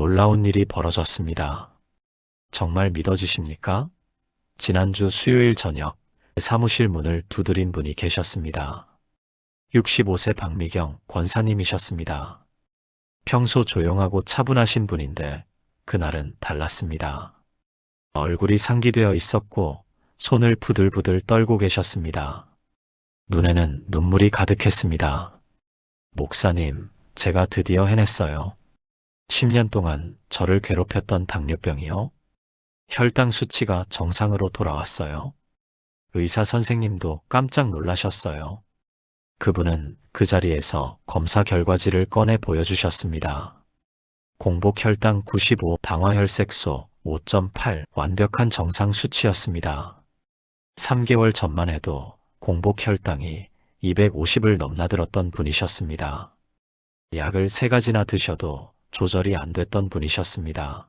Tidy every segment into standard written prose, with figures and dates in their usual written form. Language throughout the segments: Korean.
놀라운 일이 벌어졌습니다. 정말 믿어지십니까? 지난주 수요일 저녁 사무실 문을 두드린 분이 계셨습니다. 65세 박미경 권사님이셨습니다. 평소 조용하고 차분하신 분인데 그날은 달랐습니다. 얼굴이 상기되어 있었고 손을 부들부들 떨고 계셨습니다. 눈에는 눈물이 가득했습니다. 목사님, 제가 드디어 해냈어요. 10년 동안 저를 괴롭혔던 당뇨병이요. 혈당 수치가 정상으로 돌아왔어요. 의사 선생님도 깜짝 놀라셨어요. 그분은 그 자리에서 검사 결과지를 꺼내 보여주셨습니다. 공복 혈당 95, 당화혈색소 5.8 완벽한 정상 수치였습니다. 3개월 전만 해도 공복 혈당이 250을 넘나들었던 분이셨습니다. 약을 3가지나 드셔도 조절이 안 됐던 분이셨습니다.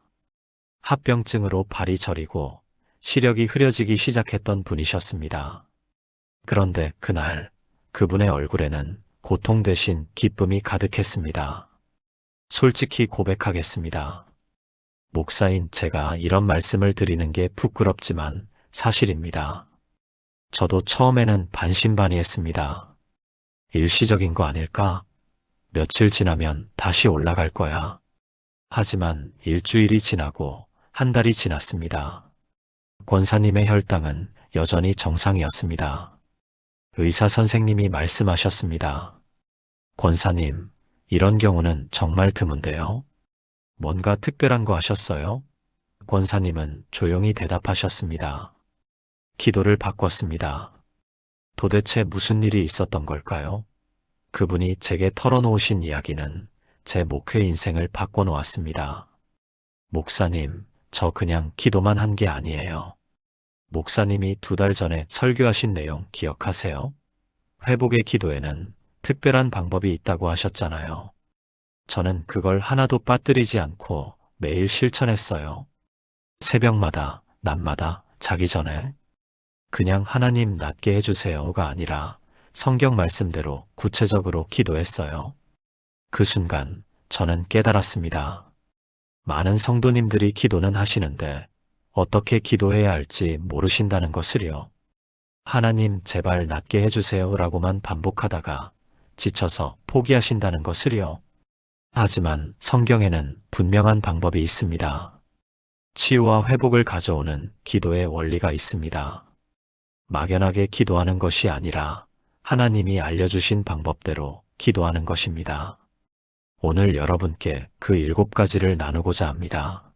합병증으로 발이 저리고 시력이 흐려지기 시작했던 분이셨습니다. 그런데 그날 그분의 얼굴에는 고통 대신 기쁨이 가득했습니다. 솔직히 고백하겠습니다. 목사인 제가 이런 말씀을 드리는 게 부끄럽지만 사실입니다. 저도 처음에는 반신반의했습니다. 일시적인 거 아닐까? 며칠 지나면 다시 올라갈 거야. 하지만 일주일이 지나고 한 달이 지났습니다. 권사님의 혈당은 여전히 정상이었습니다. 의사 선생님이 말씀하셨습니다. 권사님, 이런 경우는 정말 드문데요. 뭔가 특별한 거 하셨어요? 권사님은 조용히 대답하셨습니다. 기도를 바꿨습니다. 도대체 무슨 일이 있었던 걸까요? 그분이 제게 털어놓으신 이야기는 제 목회 인생을 바꿔놓았습니다. 목사님, 저 그냥 기도만 한 게 아니에요. 목사님이 2달 전에 설교하신 내용 기억하세요? 회복의 기도에는 특별한 방법이 있다고 하셨잖아요. 저는 그걸 하나도 빠뜨리지 않고 매일 실천했어요. 새벽마다, 낮마다, 자기 전에. 그냥 하나님 낫게 해주세요가 아니라 성경 말씀대로 구체적으로 기도했어요. 그 순간 저는 깨달았습니다. 많은 성도님들이 기도는 하시는데 어떻게 기도해야 할지 모르신다는 것을요. 하나님 제발 낫게 해주세요 라고만 반복하다가 지쳐서 포기하신다는 것을요. 하지만 성경에는 분명한 방법이 있습니다. 치유와 회복을 가져오는 기도의 원리가 있습니다. 막연하게 기도하는 것이 아니라 하나님이 알려주신 방법대로 기도하는 것입니다. 오늘 여러분께 그 7가지를 나누고자 합니다.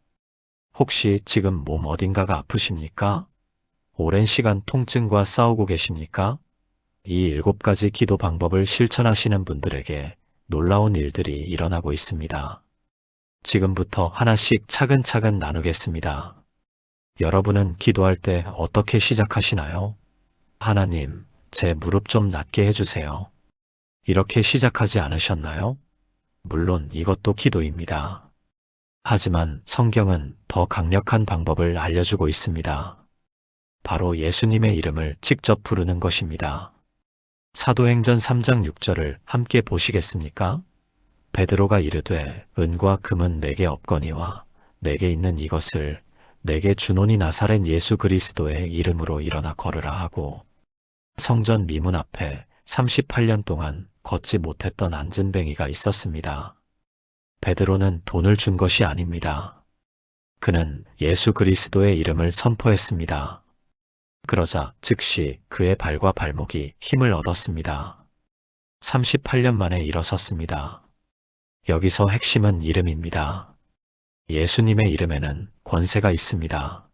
혹시 지금 몸 어딘가가 아프십니까? 오랜 시간 통증과 싸우고 계십니까? 이 7가지 기도 방법을 실천하시는 분들에게 놀라운 일들이 일어나고 있습니다. 지금부터 하나씩 차근차근 나누겠습니다. 여러분은 기도할 때 어떻게 시작하시나요? 하나님, 제 무릎 좀 낫게 해주세요. 이렇게 시작하지 않으셨나요? 물론 이것도 기도입니다. 하지만 성경은 더 강력한 방법을 알려주고 있습니다. 바로 예수님의 이름을 직접 부르는 것입니다. 사도행전 3장 6절을 함께 보시겠습니까? 베드로가 이르되 은과 금은 내게 없거니와 내게 있는 이것을 내게 주노니 나사렛 예수 그리스도의 이름으로 일어나 걸으라 하고 성전 미문 앞에 38년 동안 걷지 못했던 안진뱅이가 있었습니다. 베드로는 돈을 준 것이 아닙니다. 그는 예수 그리스도의 이름을 선포했습니다. 그러자 즉시 그의 발과 발목이 힘을 얻었습니다. 38년 만에 일어섰습니다. 여기서 핵심은 이름입니다. 예수님의 이름에는 권세가 있습니다.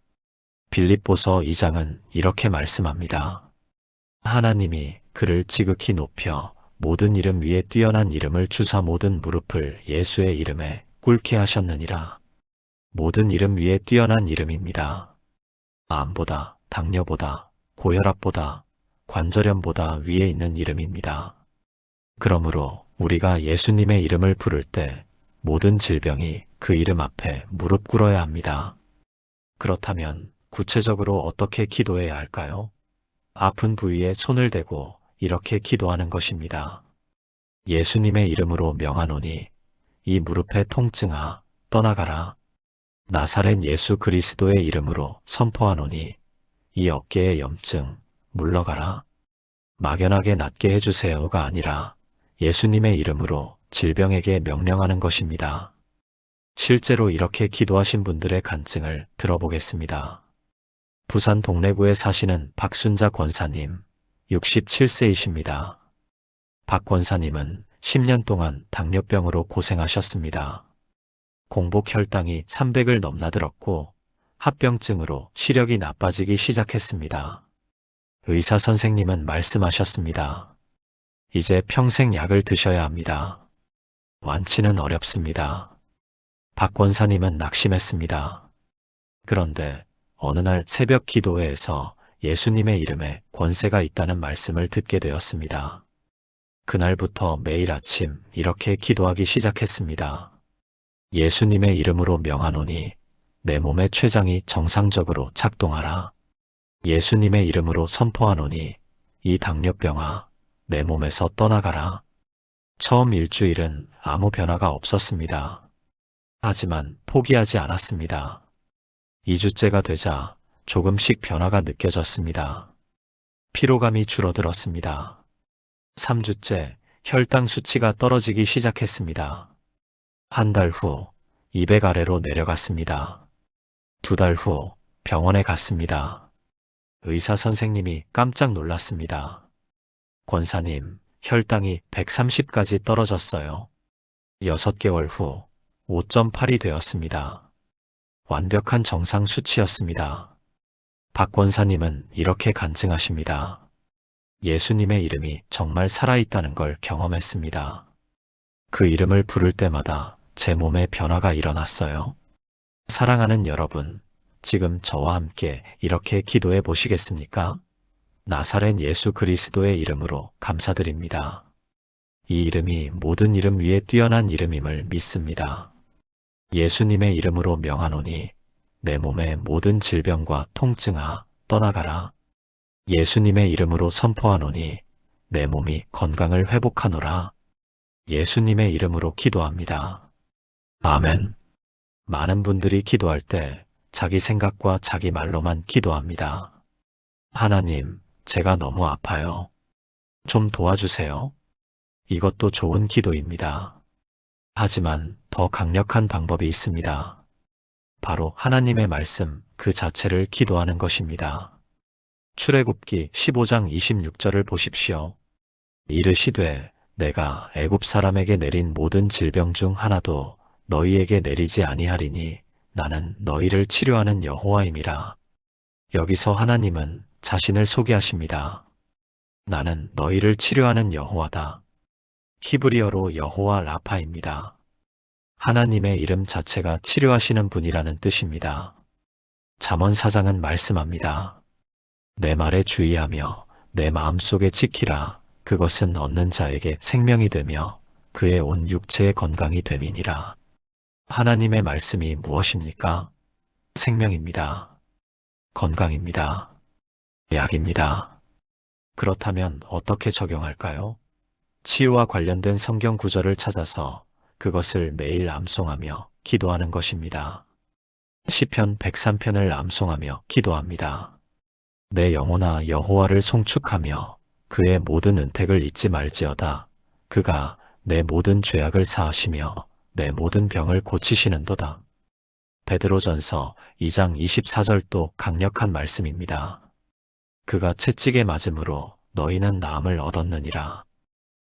빌립보서 2장은 이렇게 말씀합니다. 하나님이 그를 지극히 높여 모든 이름 위에 뛰어난 이름을 주사 모든 무릎을 예수의 이름에 꿇게 하셨느니라. 모든 이름 위에 뛰어난 이름입니다. 암보다, 당뇨보다, 고혈압보다, 관절염보다 위에 있는 이름입니다. 그러므로 우리가 예수님의 이름을 부를 때 모든 질병이 그 이름 앞에 무릎 꿇어야 합니다. 그렇다면 구체적으로 어떻게 기도해야 할까요? 아픈 부위에 손을 대고 이렇게 기도하는 것입니다. 예수님의 이름으로 명하노니 이 무릎의 통증아 떠나가라. 나사렛 예수 그리스도의 이름으로 선포하노니 이 어깨의 염증 물러가라. 막연하게 낫게 해주세요가 아니라 예수님의 이름으로 질병에게 명령하는 것입니다. 실제로 이렇게 기도하신 분들의 간증을 들어보겠습니다. 부산 동래구에 사시는 박순자 권사님, 67세이십니다. 박 권사님은 10년 동안 당뇨병으로 고생하셨습니다. 공복 혈당이 300을 넘나들었고 합병증으로 시력이 나빠지기 시작했습니다. 의사 선생님은 말씀하셨습니다. 이제 평생 약을 드셔야 합니다. 완치는 어렵습니다. 박 권사님은 낙심했습니다. 그런데 어느 날 새벽 기도회에서 예수님의 이름에 권세가 있다는 말씀을 듣게 되었습니다. 그날부터 매일 아침 이렇게 기도하기 시작했습니다. 예수님의 이름으로 명하노니 내 몸의 췌장이 정상적으로 작동하라. 예수님의 이름으로 선포하노니 이 당뇨병아 내 몸에서 떠나가라. 처음 일주일은 아무 변화가 없었습니다. 하지만 포기하지 않았습니다. 2주째가 되자 조금씩 변화가 느껴졌습니다. 피로감이 줄어들었습니다. 3주째 혈당 수치가 떨어지기 시작했습니다. 한 달 후 200 아래로 내려갔습니다. 2달 후 병원에 갔습니다. 의사 선생님이 깜짝 놀랐습니다. 권사님, 혈당이 130까지 떨어졌어요. 6개월 후 5.8이 되었습니다. 완벽한 정상 수치였습니다. 박 권사님은 이렇게 간증하십니다. 예수님의 이름이 정말 살아있다는 걸 경험했습니다. 그 이름을 부를 때마다 제 몸에 변화가 일어났어요. 사랑하는 여러분, 지금 저와 함께 이렇게 기도해 보시겠습니까? 나사렛 예수 그리스도의 이름으로 감사드립니다. 이 이름이 모든 이름 위에 뛰어난 이름임을 믿습니다. 예수님의 이름으로 명하노니 내 몸의 모든 질병과 통증아 떠나가라. 예수님의 이름으로 선포하노니 내 몸이 건강을 회복하노라. 예수님의 이름으로 기도합니다. 아멘. 많은 분들이 기도할 때 자기 생각과 자기 말로만 기도합니다. 하나님, 제가 너무 아파요. 좀 도와주세요. 이것도 좋은 기도입니다. 하지만 더 강력한 방법이 있습니다. 바로 하나님의 말씀 그 자체를 기도하는 것입니다. 출애굽기 15장 26절을 보십시오. 이르시되 내가 애굽 사람에게 내린 모든 질병 중 하나도 너희에게 내리지 아니하리니 나는 너희를 치료하는 여호와임이라. 여기서 하나님은 자신을 소개하십니다. 나는 너희를 치료하는 여호와다. 히브리어로 여호와 라파입니다. 하나님의 이름 자체가 치료하시는 분이라는 뜻입니다. 잠언 4장은 말씀합니다. 내 말에 주의하며 내 마음속에 지키라. 그것은 얻는 자에게 생명이 되며 그의 온 육체의 건강이 됨이니라. 하나님의 말씀이 무엇입니까? 생명입니다. 건강입니다. 약입니다. 그렇다면 어떻게 적용할까요? 치유와 관련된 성경 구절을 찾아서 그것을 매일 암송하며 기도하는 것입니다. 시편 103편을 암송하며 기도합니다. 내 영혼아 여호와를 송축하며 그의 모든 은택을 잊지 말지어다. 그가 내 모든 죄악을 사하시며 내 모든 병을 고치시는도다. 베드로전서 2장 24절도 강력한 말씀입니다. 그가 채찍에 맞음으로 너희는 나음을 얻었느니라.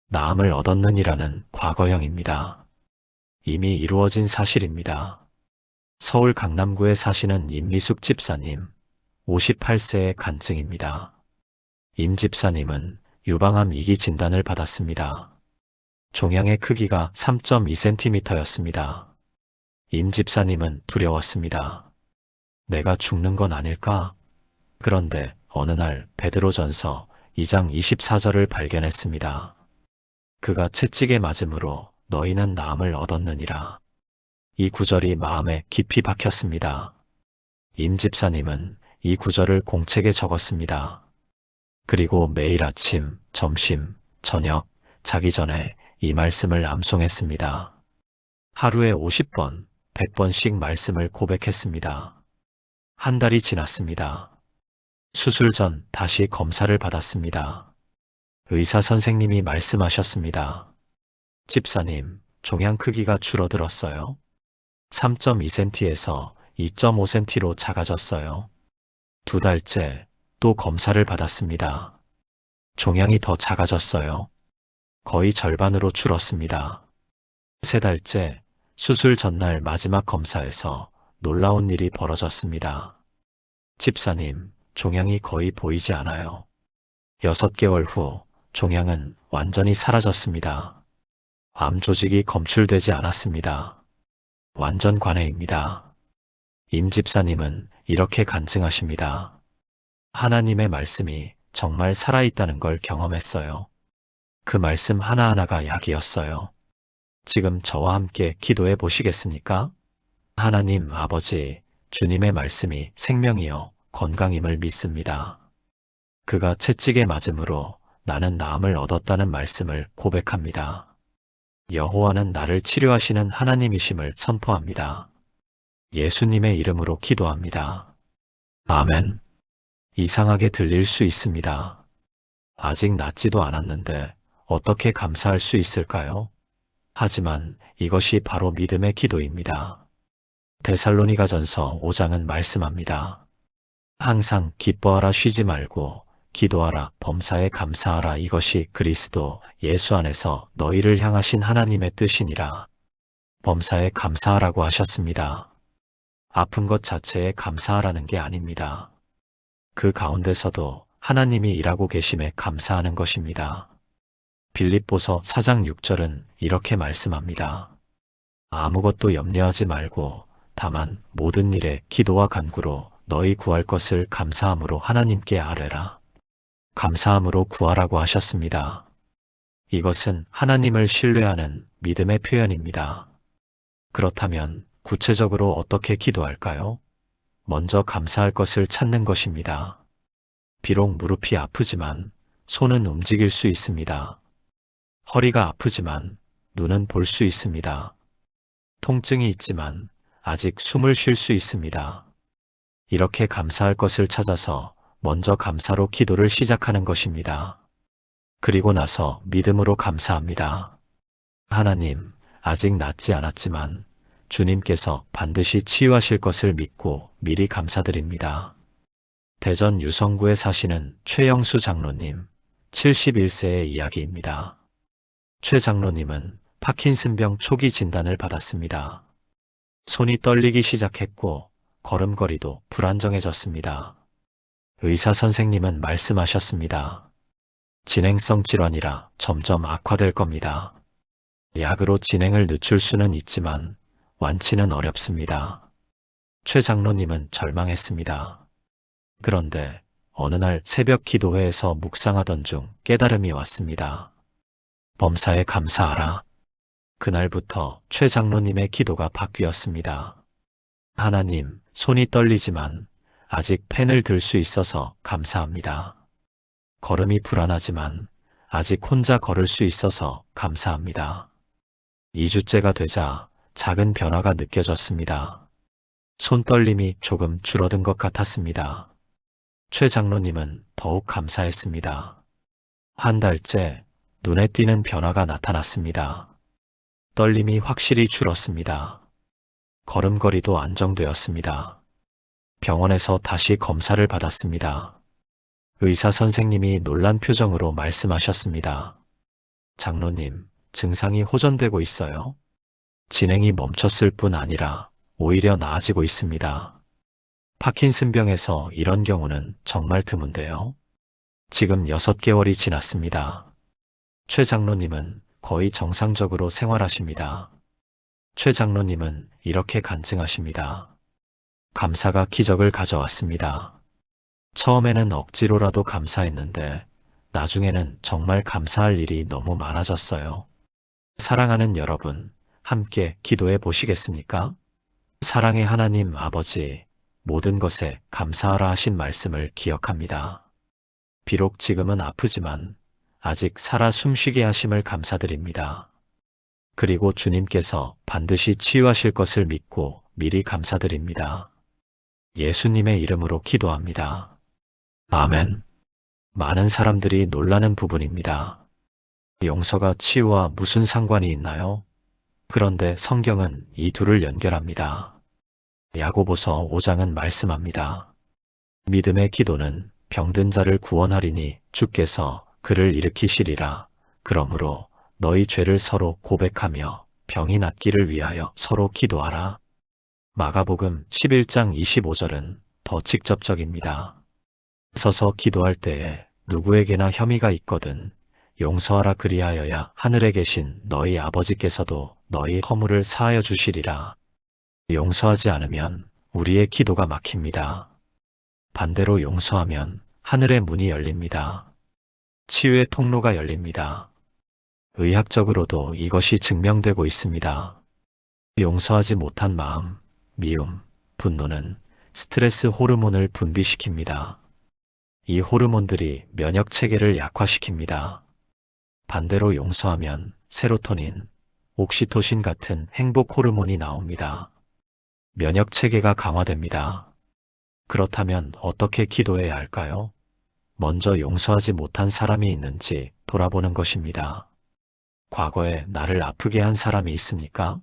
나음을 얻었느니라는 과거형입니다. 이미 이루어진 사실입니다. 서울 강남구에 사시는 임미숙 집사님, 58세의 간증입니다. 임 집사님은 유방암 2기 진단을 받았습니다. 종양의 크기가 3.2cm였습니다. 임 집사님은 두려웠습니다. 내가 죽는 건 아닐까? 그런데 어느 날 베드로전서 2장 24절을 발견했습니다. 그가 채찍에 맞음으로 너희는 나음을 얻었느니라. 이 구절이 마음에 깊이 박혔습니다. 임 집사님은 이 구절을 공책에 적었습니다. 그리고 매일 아침, 점심, 저녁, 자기 전에 이 말씀을 암송했습니다. 하루에 50번, 100번씩 말씀을 고백했습니다. 한 달이 지났습니다. 수술 전 다시 검사를 받았습니다. 의사 선생님이 말씀하셨습니다. 집사님, 종양 크기가 줄어들었어요. 3.2cm에서 2.5cm로 작아졌어요. 2달째 또 검사를 받았습니다. 종양이 더 작아졌어요. 거의 절반으로 줄었습니다. 3달째 수술 전날 마지막 검사에서 놀라운 일이 벌어졌습니다. 집사님, 종양이 거의 보이지 않아요. 6개월 후 종양은 완전히 사라졌습니다. 암 조직이 검출되지 않았습니다. 완전 관해입니다. 임 집사님은 이렇게 간증하십니다. 하나님의 말씀이 정말 살아있다는 걸 경험했어요. 그 말씀 하나하나가 약이었어요. 지금 저와 함께 기도해 보시겠습니까? 하나님 아버지, 주님의 말씀이 생명이요 건강임을 믿습니다. 그가 채찍에 맞음으로 나는 나음을 얻었다는 말씀을 고백합니다. 여호와는 나를 치료하시는 하나님이심을 선포합니다. 예수님의 이름으로 기도합니다. 아멘. 이상하게 들릴 수 있습니다. 아직 낫지도 않았는데 어떻게 감사할 수 있을까요? 하지만 이것이 바로 믿음의 기도입니다. 데살로니가전서 5장은 말씀합니다. 항상 기뻐하라 쉬지 말고 기도하라 범사에 감사하라 이것이 그리스도 예수 안에서 너희를 향하신 하나님의 뜻이니라. 범사에 감사하라고 하셨습니다. 아픈 것 자체에 감사하라는 게 아닙니다. 그 가운데서도 하나님이 일하고 계심에 감사하는 것입니다. 빌립보서 4장 6절은 이렇게 말씀합니다. 아무것도 염려하지 말고 다만 모든 일에 기도와 간구로 너희 구할 것을 감사함으로 하나님께 아뢰라. 감사함으로 구하라고 하셨습니다. 이것은 하나님을 신뢰하는 믿음의 표현입니다. 그렇다면 구체적으로 어떻게 기도할까요? 먼저 감사할 것을 찾는 것입니다. 비록 무릎이 아프지만 손은 움직일 수 있습니다. 허리가 아프지만 눈은 볼 수 있습니다. 통증이 있지만 아직 숨을 쉴 수 있습니다. 이렇게 감사할 것을 찾아서 먼저 감사로 기도를 시작하는 것입니다. 그리고 나서 믿음으로 감사합니다. 하나님, 아직 낫지 않았지만 주님께서 반드시 치유하실 것을 믿고 미리 감사드립니다. 대전 유성구에 사시는 최영수 장로님, 71세의 이야기입니다. 최 장로님은 파킨슨병 초기 진단을 받았습니다. 손이 떨리기 시작했고 걸음걸이도 불안정해졌습니다. 의사 선생님은 말씀하셨습니다. 진행성 질환이라 점점 악화될 겁니다. 약으로 진행을 늦출 수는 있지만 완치는 어렵습니다. 최 장로님은 절망했습니다. 그런데 어느 날 새벽 기도회에서 묵상하던 중 깨달음이 왔습니다. 범사에 감사하라. 그날부터 최 장로님의 기도가 바뀌었습니다. 하나님, 손이 떨리지만 아직 펜을 들 수 있어서 감사합니다. 걸음이 불안하지만 아직 혼자 걸을 수 있어서 감사합니다. 2주째가 되자 작은 변화가 느껴졌습니다. 손떨림이 조금 줄어든 것 같았습니다. 최 장로님은 더욱 감사했습니다. 한 달째 눈에 띄는 변화가 나타났습니다. 떨림이 확실히 줄었습니다. 걸음걸이도 안정되었습니다. 병원에서 다시 검사를 받았습니다. 의사 선생님이 놀란 표정으로 말씀하셨습니다. 장로님, 증상이 호전되고 있어요. 진행이 멈췄을 뿐 아니라 오히려 나아지고 있습니다. 파킨슨병에서 이런 경우는 정말 드문데요. 지금 6개월이 지났습니다. 최 장로님은 거의 정상적으로 생활하십니다. 최 장로님은 이렇게 간증하십니다. 감사가 기적을 가져왔습니다. 처음에는 억지로라도 감사했는데 나중에는 정말 감사할 일이 너무 많아졌어요. 사랑하는 여러분, 함께 기도해 보시겠습니까? 사랑의 하나님 아버지, 모든 것에 감사하라 하신 말씀을 기억합니다. 비록 지금은 아프지만 아직 살아 숨쉬게 하심을 감사드립니다. 그리고 주님께서 반드시 치유하실 것을 믿고 미리 감사드립니다. 예수님의 이름으로 기도합니다. 아멘. 많은 사람들이 놀라는 부분입니다. 용서가 치유와 무슨 상관이 있나요? 그런데 성경은 이 둘을 연결합니다. 야고보서 5장은 말씀합니다. 믿음의 기도는 병든 자를 구원하리니 주께서 그를 일으키시리라. 그러므로 너희 죄를 서로 고백하며 병이 낫기를 위하여 서로 기도하라. 마가복음 11장 25절은 더 직접적입니다. 서서 기도할 때에 누구에게나 혐의가 있거든 용서하라 그리하여야 하늘에 계신 너희 아버지께서도 너희 허물을 사하여 주시리라. 용서하지 않으면 우리의 기도가 막힙니다. 반대로 용서하면 하늘의 문이 열립니다. 치유의 통로가 열립니다. 의학적으로도 이것이 증명되고 있습니다. 용서하지 못한 마음, 미움, 분노는 스트레스 호르몬을 분비시킵니다. 이 호르몬들이 면역 체계를 약화시킵니다. 반대로 용서하면 세로토닌, 옥시토신 같은 행복 호르몬이 나옵니다. 면역 체계가 강화됩니다. 그렇다면 어떻게 기도해야 할까요? 먼저 용서하지 못한 사람이 있는지 돌아보는 것입니다. 과거에 나를 아프게 한 사람이 있습니까?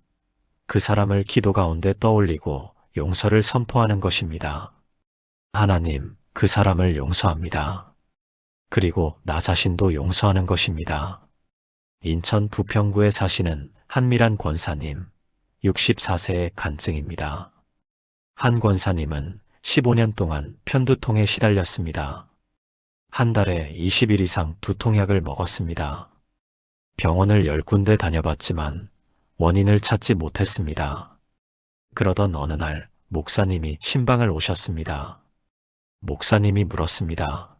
그 사람을 기도 가운데 떠올리고 용서를 선포하는 것입니다. 하나님, 그 사람을 용서합니다. 그리고 나 자신도 용서하는 것입니다. 인천 부평구에 사시는 한미란 권사님, 64세의 간증입니다. 한 권사님은 15년 동안 편두통에 시달렸습니다. 한 달에 20일 이상 두통약을 먹었습니다. 병원을 10군데 다녀봤지만 원인을 찾지 못했습니다. 그러던 어느 날 목사님이 신방을 오셨습니다. 목사님이 물었습니다.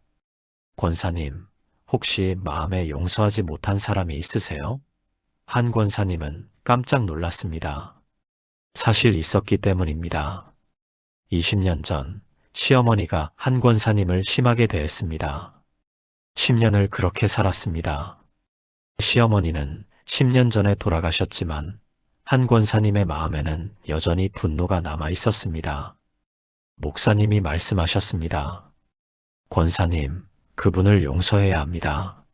권사님, 혹시 마음에 용서하지 못한 사람이 있으세요? 한 권사님은 깜짝 놀랐습니다. 사실 있었기 때문입니다. 20년 전 시어머니가 한 권사님을 심하게 대했습니다. 10년을 그렇게 살았습니다. 시어머니는 10년 전에 돌아가셨지만 한 권사님의 마음에는 여전히 분노가 남아 있었습니다. 목사님이 말씀하셨습니다. 권사님, 그분을 용서해야 합니다.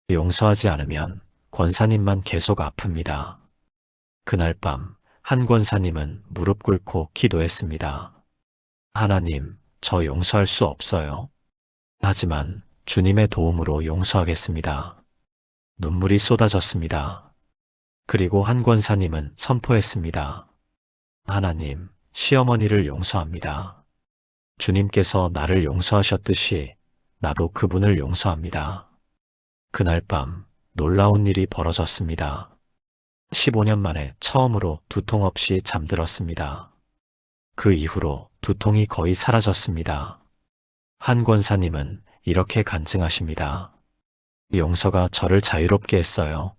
용서하지 않으면 권사님만 계속 아픕니다. 그날 밤 한 권사님은 무릎 꿇고 기도했습니다. 하나님, 저 용서할 수 없어요. 하지만 주님의 도움으로 용서하겠습니다. 눈물이 쏟아졌습니다. 그리고 한 권사님은 선포했습니다. 하나님, 시어머니를 용서합니다. 주님께서 나를 용서하셨듯이 나도 그분을 용서합니다. 그날 밤 놀라운 일이 벌어졌습니다. 15년 만에 처음으로 두통 없이 잠들었습니다. 그 이후로 두통이 거의 사라졌습니다. 한 권사님은 이렇게 간증하십니다. 용서가 저를 자유롭게 했어요.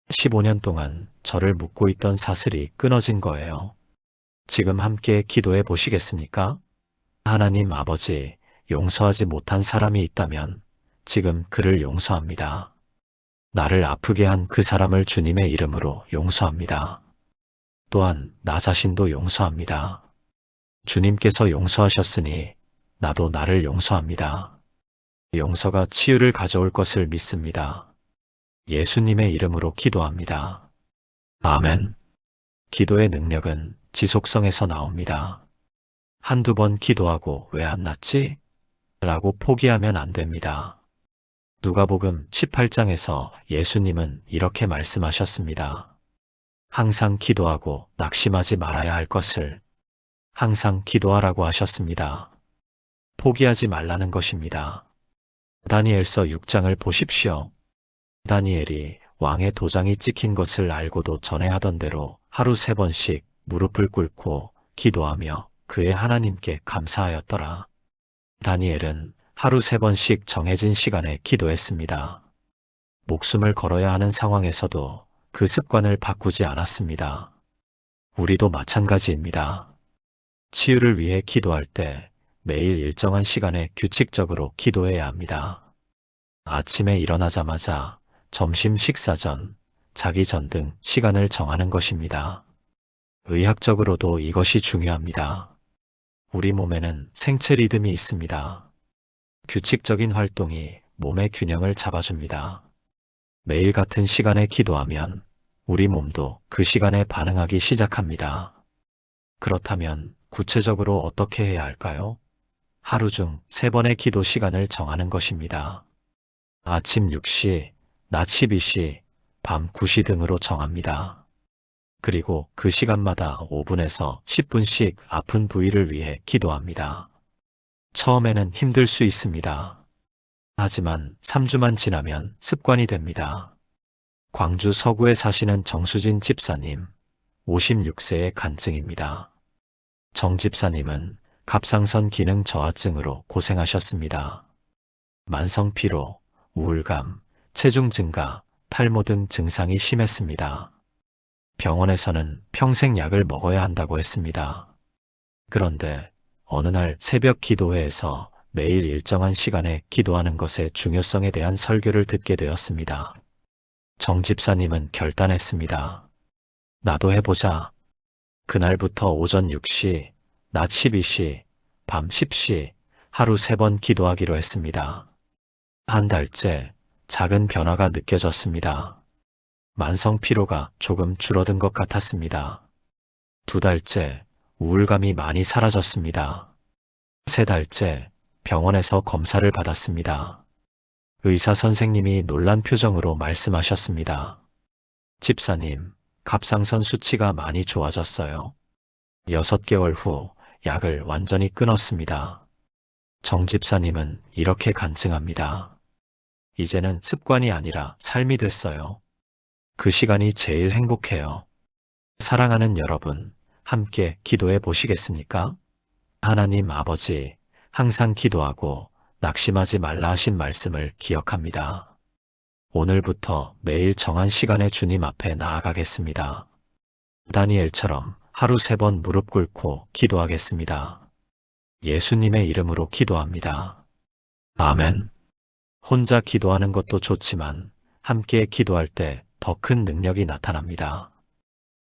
15년 동안 저를 묶고 있던 사슬이 끊어진 거예요. 지금 함께 기도해 보시겠습니까? 하나님 아버지, 용서하지 못한 사람이 있다면 지금 그를 용서합니다. 나를 아프게 한 그 사람을 주님의 이름으로 용서합니다. 또한 나 자신도 용서합니다. 주님께서 용서하셨으니 나도 나를 용서합니다. 용서가 치유를 가져올 것을 믿습니다. 예수님의 이름으로 기도합니다. 아멘. 기도의 능력은 지속성에서 나옵니다. 한두 번 기도하고 왜 안 낫지? 라고 포기하면 안 됩니다. 누가복음 18장에서 예수님은 이렇게 말씀하셨습니다. 항상 기도하고 낙심하지 말아야 할 것을 항상 기도하라고 하셨습니다. 포기하지 말라는 것입니다. 다니엘서 6장을 보십시오. 다니엘이 왕의 도장이 찍힌 것을 알고도 전에 하던 대로 하루 3번씩 무릎을 꿇고 기도하며 그의 하나님께 감사하였더라. 다니엘은 하루 3번씩 정해진 시간에 기도했습니다. 목숨을 걸어야 하는 상황에서도 그 습관을 바꾸지 않았습니다. 우리도 마찬가지입니다. 치유를 위해 기도할 때 매일 일정한 시간에 규칙적으로 기도해야 합니다. 아침에 일어나자마자, 점심 식사 전, 자기 전등 시간을 정하는 것입니다. 의학적으로도 이것이 중요합니다. 우리 몸에는 생체 리듬이 있습니다. 규칙적인 활동이 몸의 균형을 잡아줍니다. 매일 같은 시간에 기도하면 우리 몸도 그 시간에 반응하기 시작합니다. 그렇다면 구체적으로 어떻게 해야 할까요? 하루 중 3번의 기도 시간을 정하는 것입니다. 아침 6시, 낮 12시, 밤 9시 등으로 정합니다. 그리고 그 시간마다 5분에서 10분씩 아픈 부위를 위해 기도합니다. 처음에는 힘들 수 있습니다. 하지만 3주만 지나면 습관이 됩니다. 광주 서구에 사시는 정수진 집사님, 56세의 간증입니다. 정 집사님은 갑상선 기능 저하증으로 고생하셨습니다. 만성 피로, 우울감, 체중 증가, 탈모 등 증상이 심했습니다. 병원에서는 평생 약을 먹어야 한다고 했습니다. 그런데 어느 날 새벽 기도회에서 매일 일정한 시간에 기도하는 것의 중요성에 대한 설교를 듣게 되었습니다. 정 집사님은 결단했습니다. 나도 해보자. 그날부터 오전 6시, 낮 12시, 밤 10시 하루 3번 기도하기로 했습니다. 한 달째 작은 변화가 느껴졌습니다. 만성 피로가 조금 줄어든 것 같았습니다. 2달째 우울감이 많이 사라졌습니다. 3달째 병원에서 검사를 받았습니다. 의사 선생님이 놀란 표정으로 말씀하셨습니다. 집사님, 갑상선 수치가 많이 좋아졌어요. 6개월 후 약을 완전히 끊었습니다. 정 집사님은 이렇게 간증합니다. 이제는 습관이 아니라 삶이 됐어요. 그 시간이 제일 행복해요. 사랑하는 여러분, 함께 기도해 보시겠습니까? 하나님 아버지, 항상 기도하고 낙심하지 말라 하신 말씀을 기억합니다. 오늘부터 매일 정한 시간에 주님 앞에 나아가겠습니다. 다니엘처럼 하루 3번 무릎 꿇고 기도하겠습니다. 예수님의 이름으로 기도합니다. 아멘. 혼자 기도하는 것도 좋지만 함께 기도할 때 더 큰 능력이 나타납니다.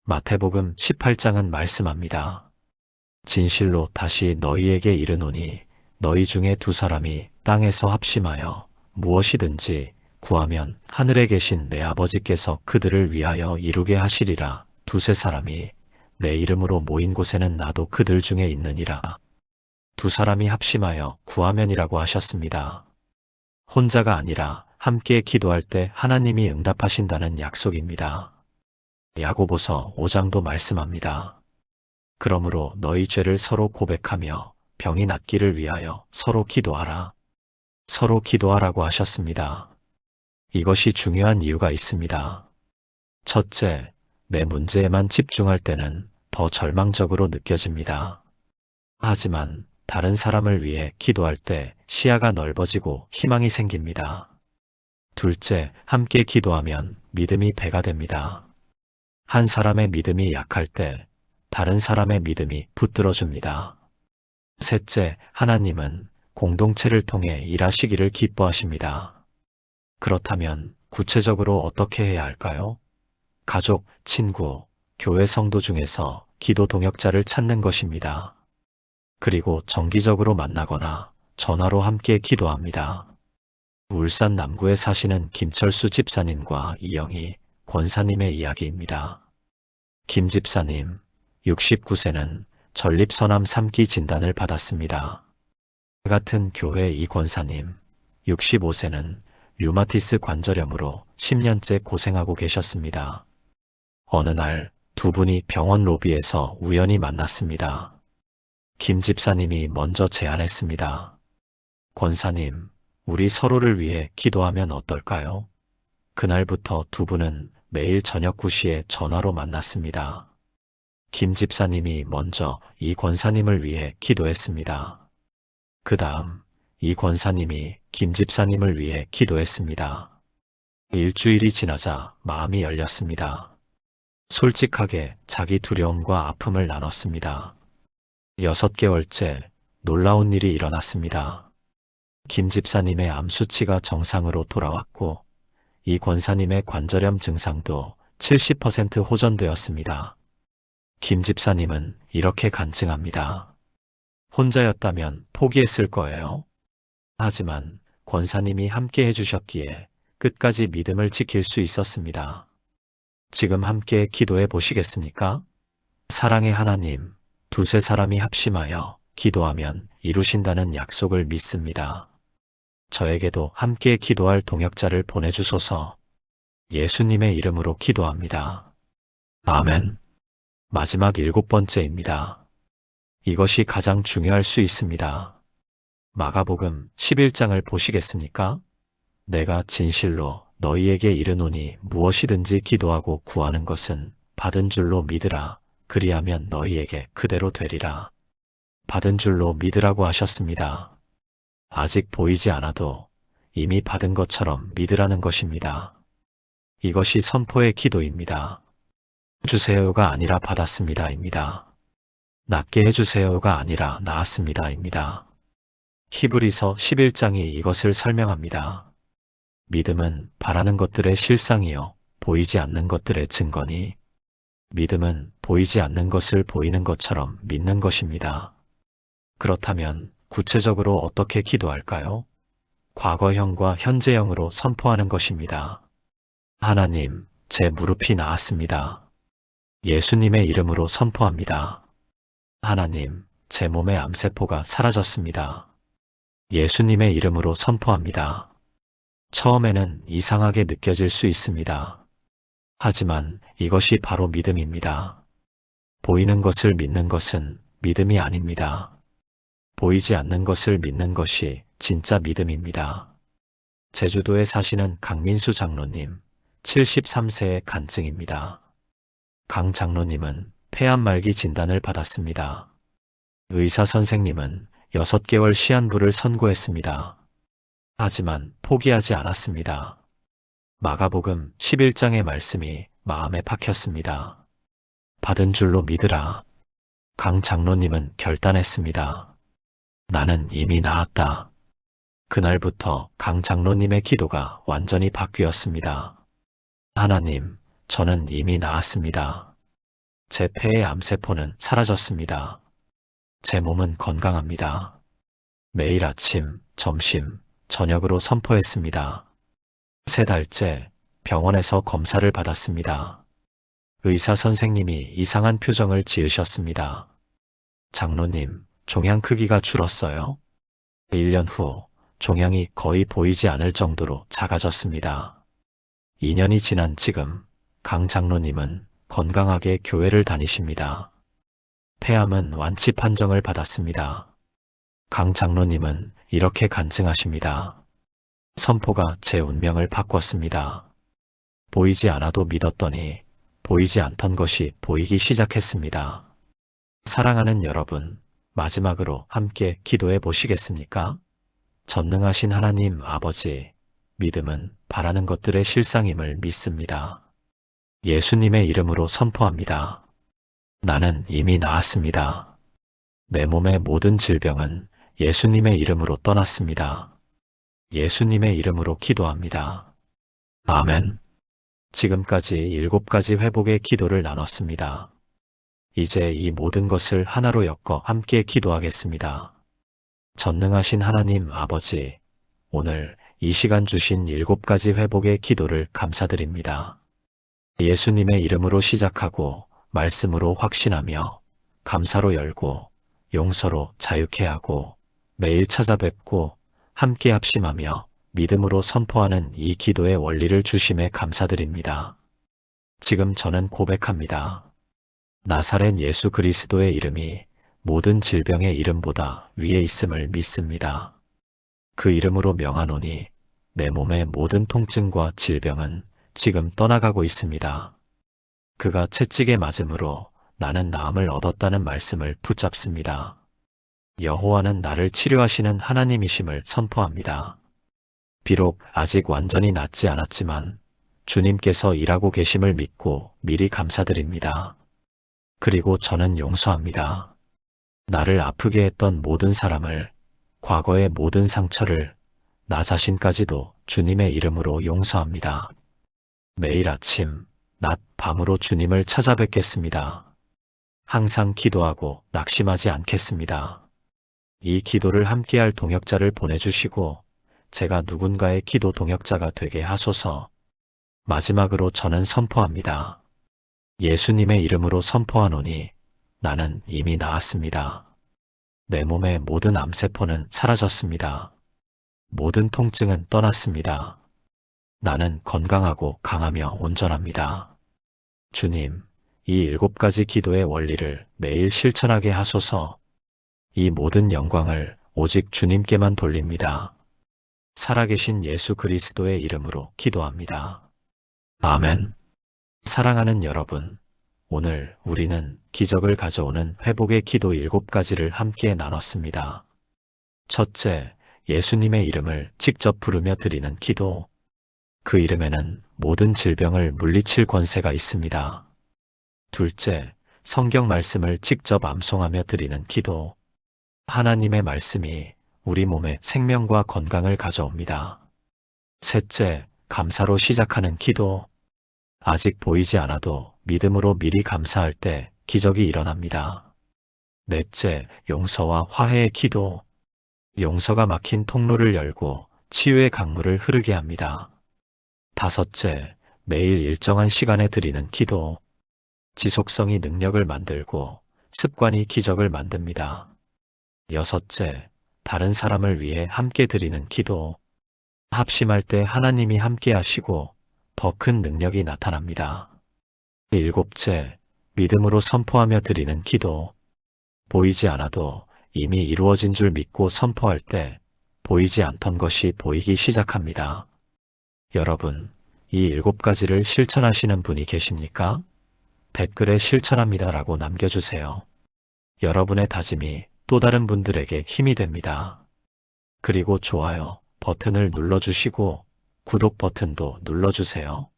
마태복음 18장은 말씀합니다. 진실로 다시 너희에게 이르노니 너희 중에 2사람이 땅에서 합심하여 무엇이든지 구하면 하늘에 계신 내 아버지께서 그들을 위하여 이루게 하시리라. 2-3사람이 내 이름으로 모인 곳에는 나도 그들 중에 있느니라. 2사람이 합심하여 구하면이라고 하셨습니다. 혼자가 아니라 함께 기도할 때 하나님이 응답하신다는 약속입니다. 야고보서 5장도 말씀합니다. 그러므로 너희 죄를 서로 고백하며 병이 낫기를 위하여 서로 기도하라. 서로 기도하라고 하셨습니다. 이것이 중요한 이유가 있습니다. 첫째, 내 문제에만 집중할 때는 더 절망적으로 느껴집니다. 하지만 다른 사람을 위해 기도할 때 시야가 넓어지고 희망이 생깁니다. 둘째, 함께 기도하면 믿음이 배가 됩니다. 한 사람의 믿음이 약할 때 다른 사람의 믿음이 붙들어줍니다. 셋째, 하나님은 공동체를 통해 일하시기를 기뻐하십니다. 그렇다면 구체적으로 어떻게 해야 할까요? 가족, 친구, 교회 성도 중에서 기도 동역자를 찾는 것입니다. 그리고 정기적으로 만나거나 전화로 함께 기도합니다. 울산 남구에 사시는 김철수 집사님과 이영희 권사님의 이야기입니다. 김 집사님, 69세는 전립선암 3기 진단을 받았습니다. 같은 교회 이 권사님, 65세는 류마티스 관절염으로 10년째 고생하고 계셨습니다. 어느 날 2분이 병원 로비에서 우연히 만났습니다. 김 집사님이 먼저 제안했습니다. 권사님, 우리 서로를 위해 기도하면 어떨까요? 그날부터 2분은 매일 저녁 9시에 전화로 만났습니다. 김 집사님이 먼저 이 권사님을 위해 기도했습니다. 그 다음 이 권사님이 김 집사님을 위해 기도했습니다. 일주일이 지나자 마음이 열렸습니다. 솔직하게 자기 두려움과 아픔을 나눴습니다. 6개월째 놀라운 일이 일어났습니다. 김 집사님의 암 수치가 정상으로 돌아왔고 이 권사님의 관절염 증상도 70% 호전되었습니다. 김 집사님은 이렇게 간증합니다. 혼자였다면 포기했을 거예요. 하지만 권사님이 함께 해주셨기에 끝까지 믿음을 지킬 수 있었습니다. 지금 함께 기도해 보시겠습니까? 사랑의 하나님, 두세 사람이 합심하여 기도하면 이루신다는 약속을 믿습니다. 저에게도 함께 기도할 동역자를 보내주소서. 예수님의 이름으로 기도합니다. 아멘. 마지막 7번째입니다. 이것이 가장 중요할 수 있습니다. 마가복음 11장을 보시겠습니까? 내가 진실로 너희에게 이르노니 무엇이든지 기도하고 구하는 것은 받은 줄로 믿으라. 그리하면 너희에게 그대로 되리라. 받은 줄로 믿으라고 하셨습니다. 아직 보이지 않아도 이미 받은 것처럼 믿으라는 것입니다. 이것이 선포의 기도입니다. 주세요가 아니라 받았습니다입니다. 낫게 해주세요가 아니라 나았습니다입니다. 히브리서 11장이 이것을 설명합니다. 믿음은 바라는 것들의 실상이요 보이지 않는 것들의 증거니 믿음은 보이지 않는 것을 보이는 것처럼 믿는 것입니다. 그렇다면 구체적으로 어떻게 기도할까요? 과거형과 현재형으로 선포하는 것입니다. 하나님, 제 무릎이 나았습니다. 예수님의 이름으로 선포합니다. 하나님, 제 몸의 암세포가 사라졌습니다. 예수님의 이름으로 선포합니다. 처음에는 이상하게 느껴질 수 있습니다. 하지만 이것이 바로 믿음입니다. 보이는 것을 믿는 것은 믿음이 아닙니다. 보이지 않는 것을 믿는 것이 진짜 믿음입니다. 제주도에 사시는 강민수 장로님, 73세의 간증입니다. 강 장로님은 폐암 말기 진단을 받았습니다. 의사 선생님은 6개월 시한부를 선고했습니다. 하지만 포기하지 않았습니다. 마가복음 11장의 말씀이 마음에 박혔습니다. 받은 줄로 믿으라. 강 장로님은 결단했습니다. 나는 이미 나았다. 그날부터 강 장로님의 기도가 완전히 바뀌었습니다. 하나님, 저는 이미 나았습니다. 제 폐의 암세포는 사라졌습니다. 제 몸은 건강합니다. 매일 아침, 점심, 저녁으로 선포했습니다. 3달째 병원에서 검사를 받았습니다. 의사 선생님이 이상한 표정을 지으셨습니다. 장로님, 종양 크기가 줄었어요. 1년 후 종양이 거의 보이지 않을 정도로 작아졌습니다. 2년이 지난 지금 강 장로님은 건강하게 교회를 다니십니다. 폐암은 완치 판정을 받았습니다. 강 장로님은 이렇게 간증하십니다. 선포가 제 운명을 바꿨습니다. 보이지 않아도 믿었더니 보이지 않던 것이 보이기 시작했습니다. 사랑하는 여러분, 마지막으로 함께 기도해 보시겠습니까? 전능하신 하나님 아버지, 믿음은 바라는 것들의 실상임을 믿습니다. 예수님의 이름으로 선포합니다. 나는 이미 나았습니다. 내 몸의 모든 질병은 예수님의 이름으로 떠났습니다. 예수님의 이름으로 기도합니다. 아멘. 지금까지 7가지 회복의 기도를 나눴습니다. 이제 이 모든 것을 하나로 엮어 함께 기도하겠습니다. 전능하신 하나님 아버지, 오늘 이 시간 주신 7가지 회복의 기도를 감사드립니다. 예수님의 이름으로 시작하고 말씀으로 확신하며 감사로 열고 용서로 자유케 하고 매일 찾아뵙고 함께 합심하며 믿음으로 선포하는 이 기도의 원리를 주심에 감사드립니다. 지금 저는 고백합니다. 나사렛 예수 그리스도의 이름이 모든 질병의 이름보다 위에 있음을 믿습니다. 그 이름으로 명하노니 내 몸의 모든 통증과 질병은 지금 떠나가고 있습니다. 그가 채찍에 맞음으로 나는 나음을 얻었다는 말씀을 붙잡습니다. 여호와는 나를 치료하시는 하나님이심을 선포합니다. 비록 아직 완전히 낫지 않았지만 주님께서 일하고 계심을 믿고 미리 감사드립니다. 그리고 저는 용서합니다. 나를 아프게 했던 모든 사람을, 과거의 모든 상처를, 나 자신까지도 주님의 이름으로 용서합니다. 매일 아침, 낮, 밤으로 주님을 찾아뵙겠습니다. 항상 기도하고 낙심하지 않겠습니다. 이 기도를 함께할 동역자를 보내주시고 제가 누군가의 기도 동역자가 되게 하소서. 마지막으로 저는 선포합니다. 예수님의 이름으로 선포하노니 나는 이미 나았습니다. 내 몸의 모든 암세포는 사라졌습니다. 모든 통증은 떠났습니다. 나는 건강하고 강하며 온전합니다. 주님, 이 7가지 기도의 원리를 매일 실천하게 하소서. 이 모든 영광을 오직 주님께만 돌립니다. 살아계신 예수 그리스도의 이름으로 기도합니다. 아멘. 사랑하는 여러분, 오늘 우리는 기적을 가져오는 회복의 기도 7가지를 함께 나눴습니다. 첫째, 예수님의 이름을 직접 부르며 드리는 기도. 그 이름에는 모든 질병을 물리칠 권세가 있습니다. 둘째, 성경 말씀을 직접 암송하며 드리는 기도. 하나님의 말씀이 우리 몸에 생명과 건강을 가져옵니다. 셋째, 감사로 시작하는 기도. 아직 보이지 않아도 믿음으로 미리 감사할 때 기적이 일어납니다. 넷째, 용서와 화해의 기도. 용서가 막힌 통로를 열고 치유의 강물을 흐르게 합니다. 다섯째, 매일 일정한 시간에 드리는 기도. 지속성이 능력을 만들고 습관이 기적을 만듭니다. 여섯째, 다른 사람을 위해 함께 드리는 기도. 합심할 때 하나님이 함께 하시고 더 큰 능력이 나타납니다. 일곱째, 믿음으로 선포하며 드리는 기도. 보이지 않아도 이미 이루어진 줄 믿고 선포할 때 보이지 않던 것이 보이기 시작합니다. 여러분, 이 7가지를 실천하시는 분이 계십니까? 댓글에 실천합니다라고 남겨주세요. 여러분의 다짐이 또 다른 분들에게 힘이 됩니다. 그리고 좋아요 버튼을 눌러주시고 구독 버튼도 눌러주세요.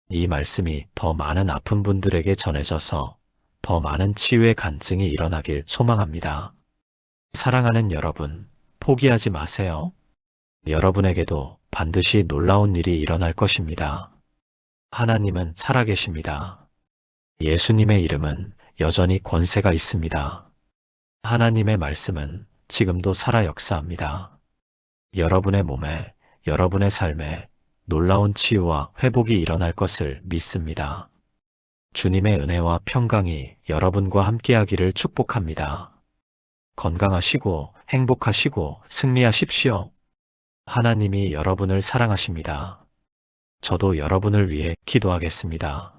이 말씀이 더 많은 아픈 분들에게 전해져서 더 많은 치유의 간증이 일어나길 소망합니다. 사랑하는 여러분, 포기하지 마세요. 여러분에게도 반드시 놀라운 일이 일어날 것입니다. 하나님은 살아계십니다. 예수님의 이름은 여전히 권세가 있습니다. 하나님의 말씀은 지금도 살아 역사합니다. 여러분의 몸에, 여러분의 삶에 놀라운 치유와 회복이 일어날 것을 믿습니다. 주님의 은혜와 평강이 여러분과 함께하기를 축복합니다. 건강하시고 행복하시고 승리하십시오. 하나님이 여러분을 사랑하십니다. 저도 여러분을 위해 기도하겠습니다.